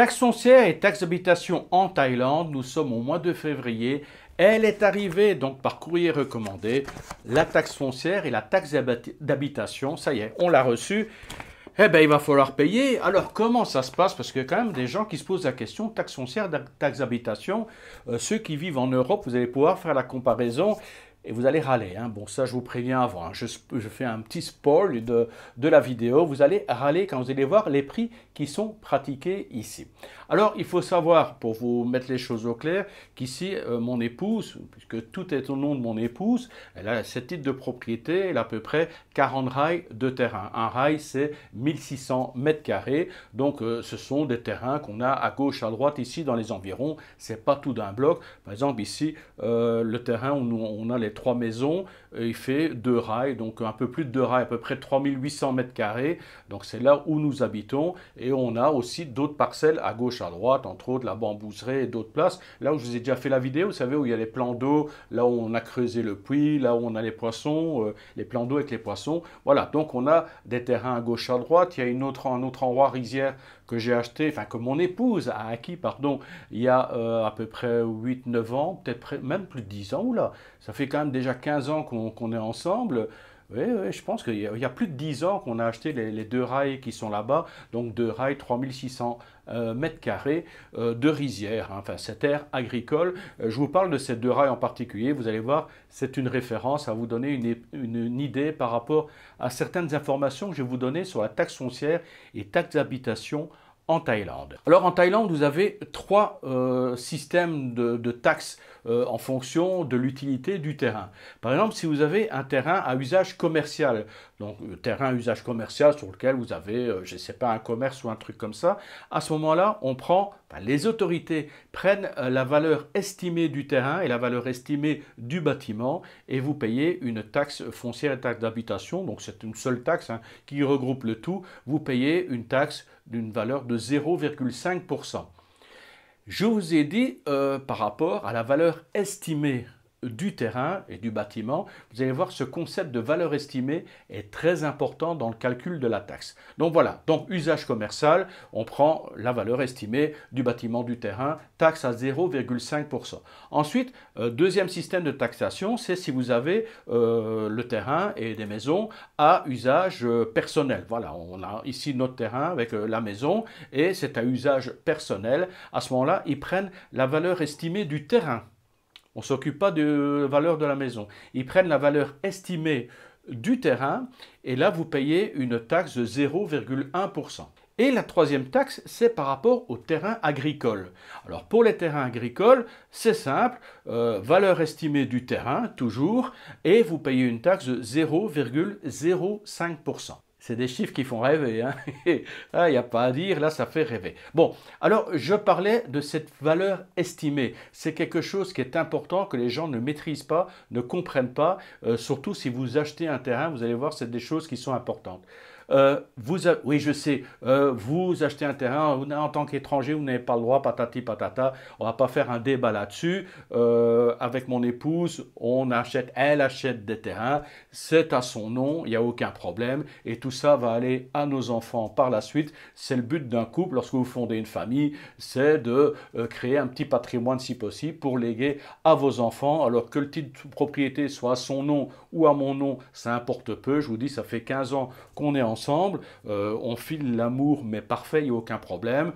Taxe foncière et taxe d'habitation en Thaïlande, nous sommes au mois de février. Elle est arrivée donc par courrier recommandé, la taxe foncière et la taxe d'habitation. Ça y est, on l'a reçue. Eh bien, il va falloir payer. Alors, comment ça se passe? Parce qu'il y a quand même des gens qui se posent la question, taxe foncière, taxe d'habitation. Ceux qui vivent en Europe, vous allez pouvoir faire la comparaison. Et vous allez râler, hein. Bon, ça je vous préviens avant, hein. Je fais un petit spoil de la vidéo. Vous allez râler quand vous allez voir les prix qui sont pratiqués ici. Alors, il faut savoir, pour vous mettre les choses au clair, qu'ici, mon épouse, puisque tout est au nom de mon épouse, elle a 7 titres de propriété, elle a à peu près 40 rails de terrain. Un rail, c'est 1600 mètres carrés. Donc, ce sont des terrains qu'on a à gauche, à droite, ici, dans les environs. C'est pas tout d'un bloc. Par exemple, ici, le terrain où on a les 3 maisons, il fait 2 rails, donc un peu plus de 2 rails, à peu près 3800 mètres carrés. Donc, c'est là où nous habitons. Et on a aussi d'autres parcelles à gauche, à droite, entre autres la Bambouseraie et d'autres places. Là où je vous ai déjà fait la vidéo, vous savez, où il y a les plans d'eau, là où on a creusé le puits, là où on a les poissons, les plans d'eau avec les poissons. Voilà, donc on a des terrains à gauche, à droite. Il y a un autre endroit rizière que j'ai acheté, enfin que mon épouse a acquis, pardon, il y a à peu près 8-9 ans, peut-être même plus de 10 ans, oula, ça fait quand même déjà 15 ans qu'on est ensemble. Oui, oui, je pense qu'il y a plus de 10 ans qu'on a acheté les 2 rails qui sont là-bas, donc 2 rails, 3600 mètres carrés de rizière, hein, enfin cette aire agricole. Je vous parle de ces 2 rails en particulier, vous allez voir, c'est une référence à vous donner une idée par rapport à certaines informations que je vais vous donner sur la taxe foncière et taxe d'habitation en Thaïlande. Alors en Thaïlande, vous avez 3 systèmes de taxes en fonction de l'utilité du terrain. Par exemple, si vous avez un terrain à usage commercial, donc terrain à usage commercial sur lequel vous avez, je ne sais pas, un commerce ou un truc comme ça, à ce moment-là, les autorités prennent la valeur estimée du terrain et la valeur estimée du bâtiment et vous payez une taxe foncière et taxe d'habitation, donc c'est une seule taxe, hein, qui regroupe le tout, vous payez une taxe d'une valeur de 0,5%. Je vous ai dit par rapport à la valeur estimée du terrain et du bâtiment, vous allez voir ce concept de valeur estimée est très important dans le calcul de la taxe. Donc voilà, donc usage commercial, on prend la valeur estimée du bâtiment, du terrain, taxe à 0,5%. Ensuite, deuxième système de taxation, c'est si vous avez le terrain et des maisons à usage personnel. Voilà, on a ici notre terrain avec la maison et c'est à usage personnel. À ce moment-là, ils prennent la valeur estimée du terrain. On ne s'occupe pas de la valeur de la maison. Ils prennent la valeur estimée du terrain et là, vous payez une taxe de 0,1%. Et la troisième taxe, c'est par rapport aux terrains agricoles. Alors pour les terrains agricoles, c'est simple, valeur estimée du terrain, toujours, et vous payez une taxe de 0,05%. C'est des chiffres qui font rêver, hein. Il n'y a pas à dire, là ça fait rêver. Bon, alors je parlais de cette valeur estimée. C'est quelque chose qui est important, que les gens ne maîtrisent pas, ne comprennent pas. Surtout si vous achetez un terrain, vous allez voir, c'est des choses qui sont importantes. Oui, je sais, vous achetez un terrain, en tant qu'étranger, vous n'avez pas le droit, patati patata. On ne va pas faire un débat là-dessus. Avec mon épouse, elle achète des terrains, c'est à son nom, il n'y a aucun problème. Et tout ça va aller à nos enfants par la suite. C'est le but d'un couple, lorsque vous fondez une famille, c'est de créer un petit patrimoine si possible pour léguer à vos enfants. Alors que le titre de propriété soit à son nom ou à mon nom, ça importe peu. Je vous dis, ça fait 15 ans qu'on est ensemble, on file l'amour mais parfait, il n'y a aucun problème.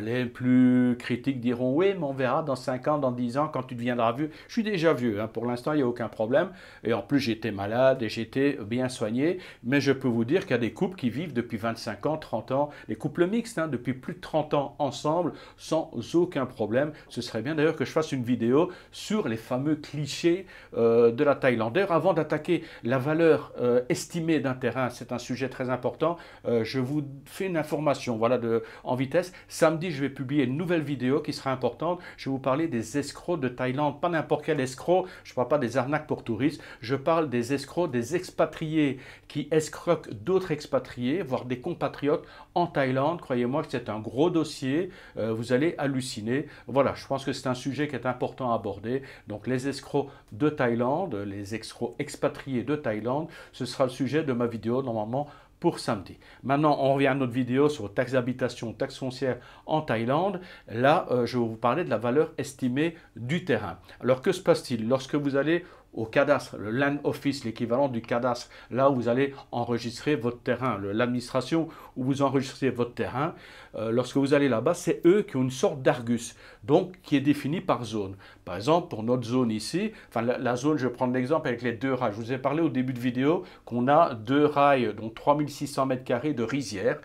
Les plus critiques diront oui, mais on verra dans 5 ans, dans 10 ans, quand tu deviendras vieux. Je suis déjà vieux, hein, pour l'instant il n'y a aucun problème. Et en plus j'étais malade et j'étais bien soigné, mais je peux vous dire qu'il y a des couples qui vivent depuis 25 ans, 30 ans, les couples mixtes, hein, depuis plus de 30 ans ensemble, sans aucun problème. Ce serait bien d'ailleurs que je fasse une vidéo sur les fameux clichés de la Thaïlande. D'ailleurs, avant d'attaquer la valeur estimée d'un terrain, c'est un sujet très important. Je vous fais une information voilà, en vitesse. Samedi, je vais publier une nouvelle vidéo qui sera importante. Je vais vous parler des escrocs de Thaïlande. Pas n'importe quel escroc. Je ne parle pas des arnaques pour touristes. Je parle des escrocs, des expatriés qui escroquent d'autres expatriés, voire des compatriotes en Thaïlande. Croyez-moi que c'est un gros dossier. Vous allez halluciner. Voilà, je pense que c'est un sujet qui est important à aborder. Donc, les escrocs de Thaïlande, les escrocs expatriés de Thaïlande, ce sera le sujet de ma vidéo normalement pour samedi. Maintenant, on revient à notre vidéo sur taxe d'habitation, taxe foncière en Thaïlande. Là, je vais vous parler de la valeur estimée du terrain. Alors, que se passe-t-il lorsque vous allez au cadastre, le Land Office, l'équivalent du cadastre, là où vous allez enregistrer votre terrain, l'administration où vous enregistrez votre terrain, lorsque vous allez là-bas, c'est eux qui ont une sorte d'argus, donc qui est défini par zone. Par exemple, pour notre zone ici, enfin la zone, je vais prendre l'exemple avec les 2 rails. Je vous ai parlé au début de vidéo qu'on a 2 rails, donc 3600 m² de rizière,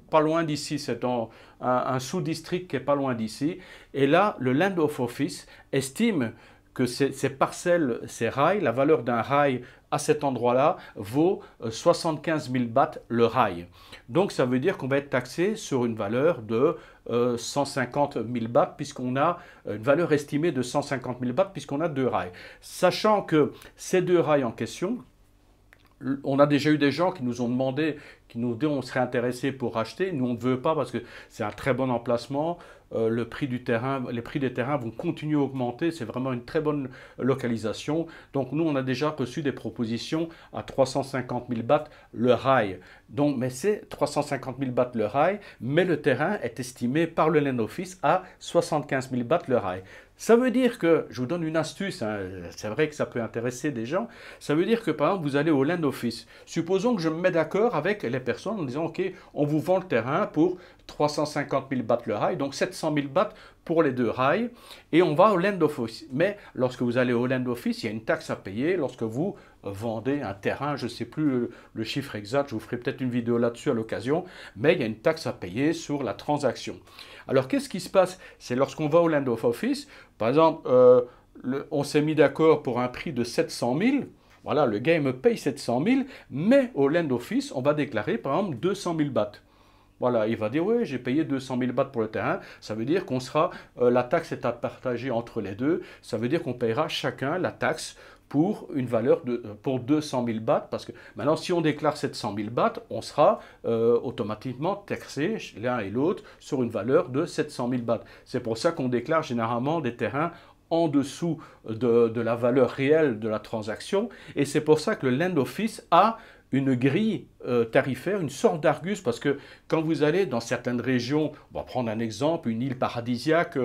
pas loin d'ici, c'est dans un sous-district qui est pas loin d'ici. Et là, le Land of Office estime que ces parcelles, ces rails, la valeur d'un rail à cet endroit-là vaut 75 000 bahts le rail. Donc ça veut dire qu'on va être taxé sur une valeur de 150 000 bahts puisqu'on a une valeur estimée de 150 000 bahts puisqu'on a 2 rails. Sachant que ces 2 rails en question, on a déjà eu des gens qui nous ont demandé, qui nous disent on serait intéressé pour acheter. Nous, on ne veut pas parce que c'est un très bon emplacement. Le prix du terrain, les prix des terrains vont continuer à augmenter. C'est vraiment une très bonne localisation. Donc, nous, on a déjà reçu des propositions à 350 000 bahts le rail. Donc, mais c'est 350 000 bahts le rail, mais le terrain est estimé par le Land Office à 75 000 bahts le rail. Ça veut dire que, je vous donne une astuce, hein, c'est vrai que ça peut intéresser des gens, ça veut dire que par exemple vous allez au Land Office, supposons que je me mets d'accord avec les personnes en disant ok, on vous vend le terrain pour 350 000 bahts le rail, donc 700 000 bahts pour les 2 rails, et on va au Land Office. Mais lorsque vous allez au Land Office, il y a une taxe à payer lorsque vous vendez un terrain, je ne sais plus le chiffre exact, je vous ferai peut-être une vidéo là-dessus à l'occasion, mais il y a une taxe à payer sur la transaction. Alors qu'est-ce qui se passe? C'est lorsqu'on va au Land Office, par exemple, on s'est mis d'accord pour un prix de 700 000, voilà, le gars il me paye 700 000, mais au Land Office, on va déclarer par exemple 200 000 bahts. Voilà, il va dire, oui, j'ai payé 200 000 bahts pour le terrain. Ça veut dire qu'on sera, la taxe est à partager entre les deux. Ça veut dire qu'on payera chacun la taxe pour une valeur pour 200 000 bahts. Parce que maintenant, si on déclare 700 000 bahts, on sera automatiquement taxé l'un et l'autre sur une valeur de 700 000 bahts. C'est pour ça qu'on déclare généralement des terrains en dessous de la valeur réelle de la transaction. Et c'est pour ça que le Land Office a une grille tarifaire, une sorte d'argus, parce que quand vous allez dans certaines régions, on va prendre un exemple, une île paradisiaque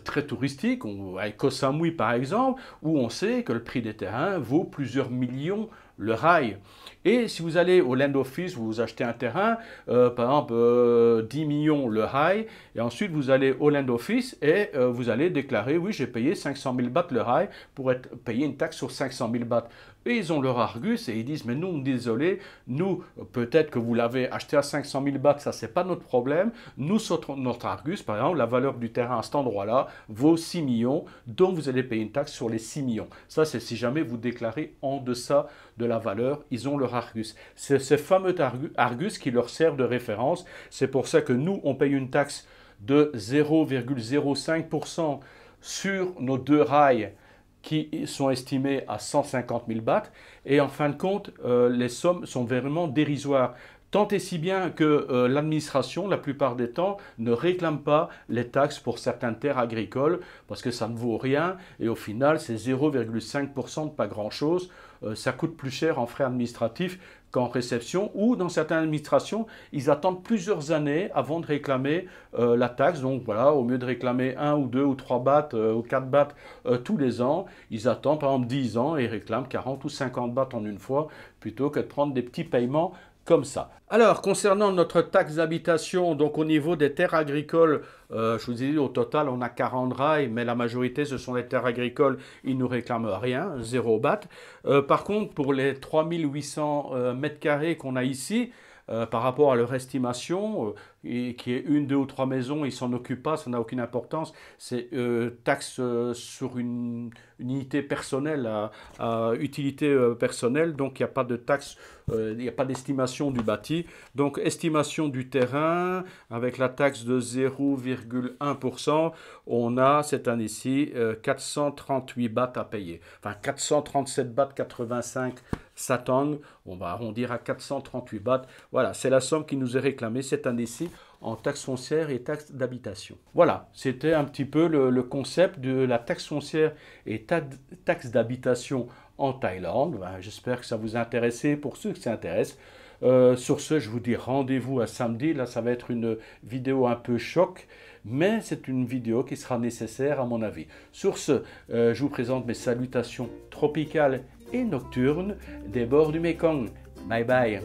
très touristique, avec Koh Samui par exemple, où on sait que le prix des terrains vaut plusieurs millions le rail. Et si vous allez au Land Office, vous achetez un terrain, par exemple 10 millions le rail, et ensuite vous allez au Land Office et vous allez déclarer, oui j'ai payé 500 000 bahts le rail pour payer une taxe sur 500 000 bahts. Et ils ont leur argus et ils disent, mais nous, désolé, nous, peut-être que vous l'avez acheté à 500 000 bahts, ça c'est pas notre problème. Nous, notre argus, par exemple, la valeur du terrain à cet endroit-là vaut 6 millions, donc vous allez payer une taxe sur les 6 millions. Ça, c'est si jamais vous déclarez en deçà de la valeur, ils ont leur argus. C'est ces fameux argus qui leur servent de référence. C'est pour ça que nous, on paye une taxe de 0,05% sur nos 2 rails qui sont estimés à 150 000 bahts. Et en fin de compte, les sommes sont vraiment dérisoires. Tant et si bien que l'administration, la plupart des temps, ne réclame pas les taxes pour certaines terres agricoles parce que ça ne vaut rien et au final, c'est 0,5% de pas grand-chose. Ça coûte plus cher en frais administratifs qu'en réception ou dans certaines administrations, ils attendent plusieurs années avant de réclamer la taxe. Donc voilà, au lieu de réclamer 1 ou 2 ou 3 bahts ou 4 bahts tous les ans, ils attendent par exemple 10 ans et réclament 40 ou 50 bahts en une fois plutôt que de prendre des petits paiements comme ça. Alors, concernant notre taxe d'habitation, donc au niveau des terres agricoles, je vous ai dit au total on a 40 rails, mais la majorité ce sont les terres agricoles, ils ne nous réclament rien, 0 baht. Par contre, pour les 3800 mètres carrés qu'on a ici, par rapport à leur estimation, qui est 1, 2 ou 3 maisons, ils ne s'en occupent pas, ça n'a aucune importance. C'est taxe sur une unité personnelle, à utilité personnelle, donc il n'y a pas de taxe, il n'y a pas d'estimation du bâti. Donc estimation du terrain, avec la taxe de 0,1%, on a cette année-ci 438 bahts à payer. Enfin 437 bahts 85 satang, on va arrondir à 438 bahts. Voilà, c'est la somme qui nous est réclamée cette année-ci en taxe foncière et taxe d'habitation. Voilà, c'était un petit peu le concept de la taxe foncière et taxe d'habitation en Thaïlande. Ben, j'espère que ça vous intéresse pour ceux qui s'intéressent. Sur ce, je vous dis rendez-vous à samedi. Là, ça va être une vidéo un peu choc, mais c'est une vidéo qui sera nécessaire à mon avis. Sur ce, je vous présente mes salutations tropicales et nocturnes des bords du Mekong. Bye bye.